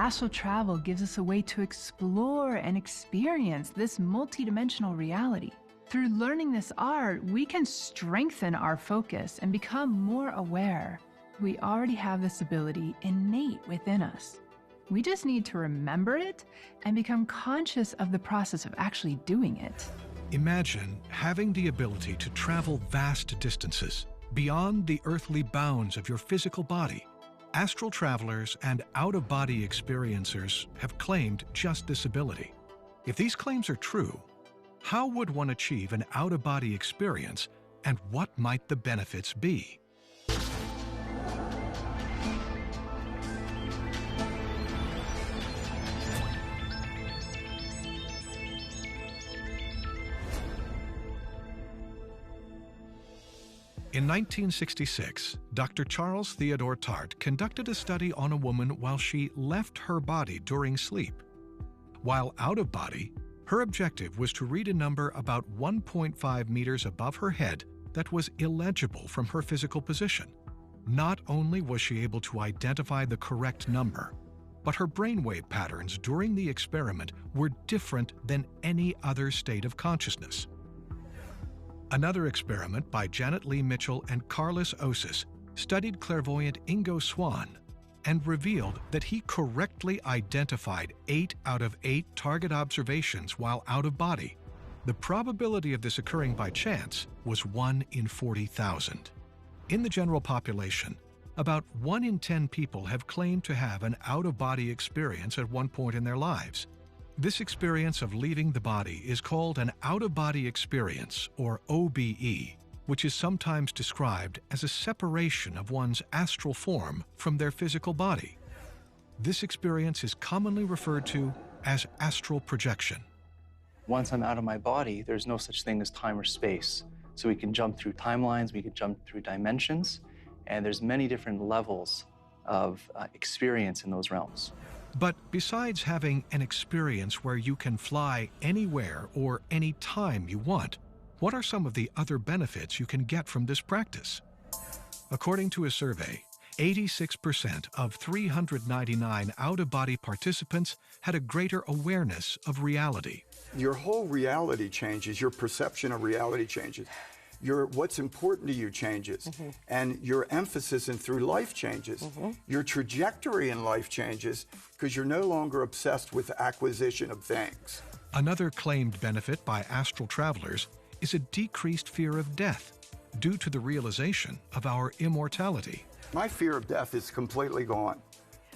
Astral travel gives us a way to explore and experience this multidimensional reality. Through learning this art, we can strengthen our focus and become more aware. We already have this ability innate within us. We just need to remember it and become conscious of the process of actually doing it. Imagine having the ability to travel vast distances beyond the earthly bounds of your physical body. Astral travelers and out-of-body experiencers have claimed just this ability. If these claims are true, how would one achieve an out-of-body experience, and what might the benefits be? In 1966, Dr. Charles Theodore Tart conducted a study on a woman while she left her body during sleep. While out of body, her objective was to read a number about 1.5 meters above her head that was illegible from her physical position. Not only was she able to identify the correct number, but her brainwave patterns during the experiment were different than any other state of consciousness. Another experiment by Janet Lee Mitchell and Carlos Osis studied clairvoyant Ingo Swann and revealed that he correctly identified 8 out of 8 target observations while out of body. The probability of this occurring by chance was 1 in 40,000. In the general population, about 1 in 10 people have claimed to have an out-of-body experience at one point in their lives. This experience of leaving the body is called an out-of-body experience, or OBE, which is sometimes described as a separation of one's astral form from their physical body. This experience is commonly referred to as astral projection. Once I'm out of my body, there's no such thing as time or space. So we can jump through timelines, we can jump through dimensions, and there's many different levels of experience in those realms. But besides having an experience where you can fly anywhere or any time you want, what are some of the other benefits you can get from this practice? According to a survey, 86% of 399 out-of-body participants had a greater awareness of reality. Your whole reality changes, your perception of reality changes. What's important to you changes, and your emphasis in through life changes. Your trajectory in life changes because you're no longer obsessed with acquisition of things. Another claimed benefit by astral travelers is a decreased fear of death due to the realization of our immortality. My fear of death is completely gone.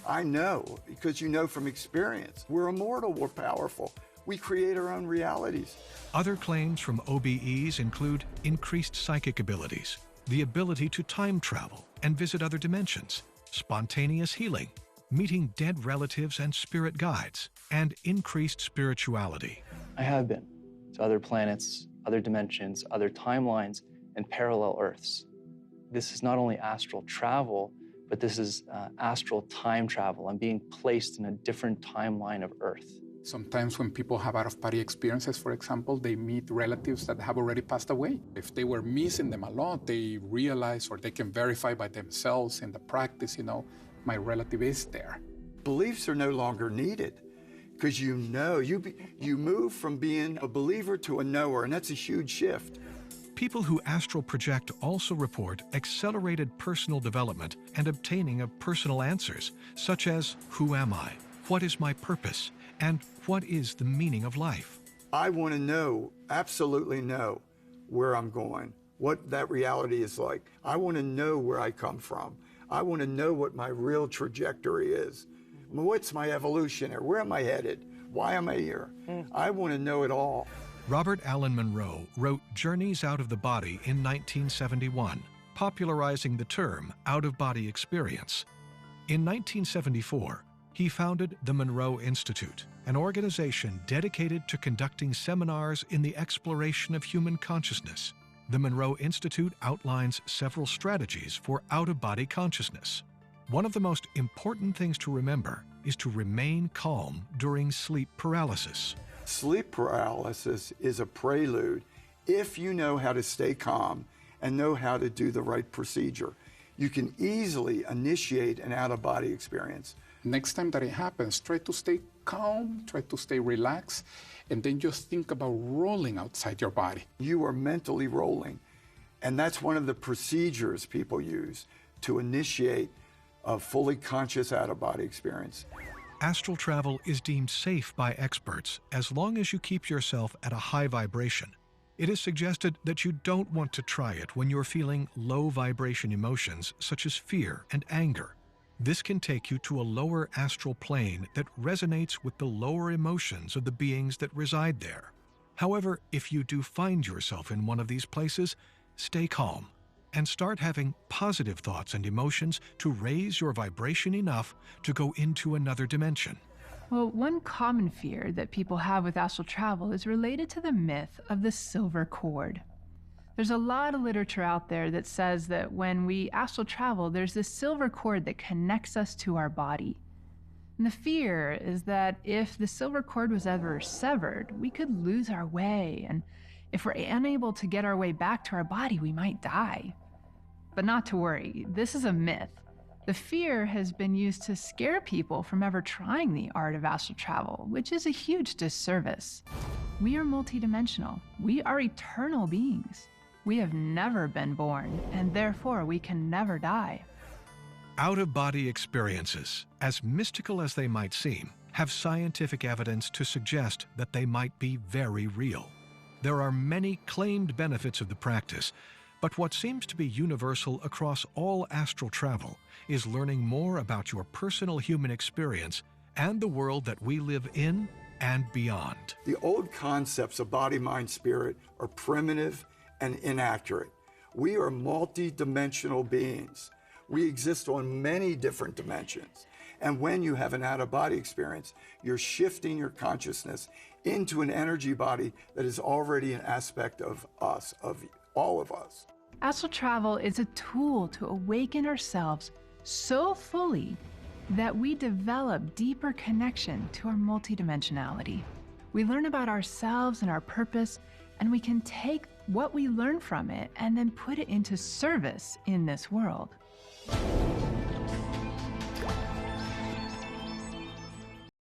I know, because you know from experience, we're immortal, we're powerful. We create our own realities. Other claims from OBEs include increased psychic abilities, the ability to time travel and visit other dimensions, spontaneous healing, meeting dead relatives and spirit guides, and increased spirituality. I have been to other planets, other dimensions, other timelines, and parallel Earths. This is not only astral travel, but this is astral time travel. I'm being placed in a different timeline of Earth. Sometimes when people have out-of-body experiences, for example, they meet relatives that have already passed away. If they were missing them a lot, they realize or they can verify by themselves in the practice, my relative is there. Beliefs are no longer needed because you know, you move from being a believer to a knower, and that's a huge shift. People who astral project also report accelerated personal development and obtaining of personal answers, such as, who am I? What is my purpose? And what is the meaning of life? I want to know, absolutely know, where I'm going, what that reality is like. I want to know where I come from. I want to know what my real trajectory is. What's my evolution, or where am I headed? Why am I here? I want to know it all. Robert Allen Monroe wrote Journeys Out of the Body in 1971, popularizing the term out-of-body experience. In 1974, he founded the Monroe Institute, an organization dedicated to conducting seminars in the exploration of human consciousness. The Monroe Institute outlines several strategies for out-of-body consciousness. One of the most important things to remember is to remain calm during sleep paralysis. Sleep paralysis is a prelude if you know how to stay calm and know how to do the right procedure. You can easily initiate an out-of-body experience Next time that it happens, try to stay calm, try to stay relaxed, and then just think about rolling outside your body. You are mentally rolling, and that's one of the procedures people use to initiate a fully conscious out-of-body experience. Astral travel is deemed safe by experts as long as you keep yourself at a high vibration. It is suggested that you don't want to try it when you're feeling low vibration emotions such as fear and anger. This can take you to a lower astral plane that resonates with the lower emotions of the beings that reside there. However, if you do find yourself in one of these places, stay calm and start having positive thoughts and emotions to raise your vibration enough to go into another dimension. Well, one common fear that people have with astral travel is related to the myth of the silver cord. There's a lot of literature out there that says that when we astral travel, there's this silver cord that connects us to our body. And the fear is that if the silver cord was ever severed, we could lose our way. And if we're unable to get our way back to our body, we might die. But not to worry, this is a myth. The fear has been used to scare people from ever trying the art of astral travel, which is a huge disservice. We are multidimensional. We are eternal beings. We have never been born, and therefore we can never die. Out-of-body experiences, as mystical as they might seem, have scientific evidence to suggest that they might be very real. There are many claimed benefits of the practice, but what seems to be universal across all astral travel is learning more about your personal human experience and the world that we live in and beyond. The old concepts of body, mind, spirit are primitive and inaccurate. We are multi-dimensional beings. We exist on many different dimensions. And when you have an out-of-body experience, you're shifting your consciousness into an energy body that is already an aspect of us, of all of us. Astral travel is a tool to awaken ourselves so fully that we develop deeper connection to our multidimensionality. We learn about ourselves and our purpose, and we can take what we learn from it and then put it into service in this world.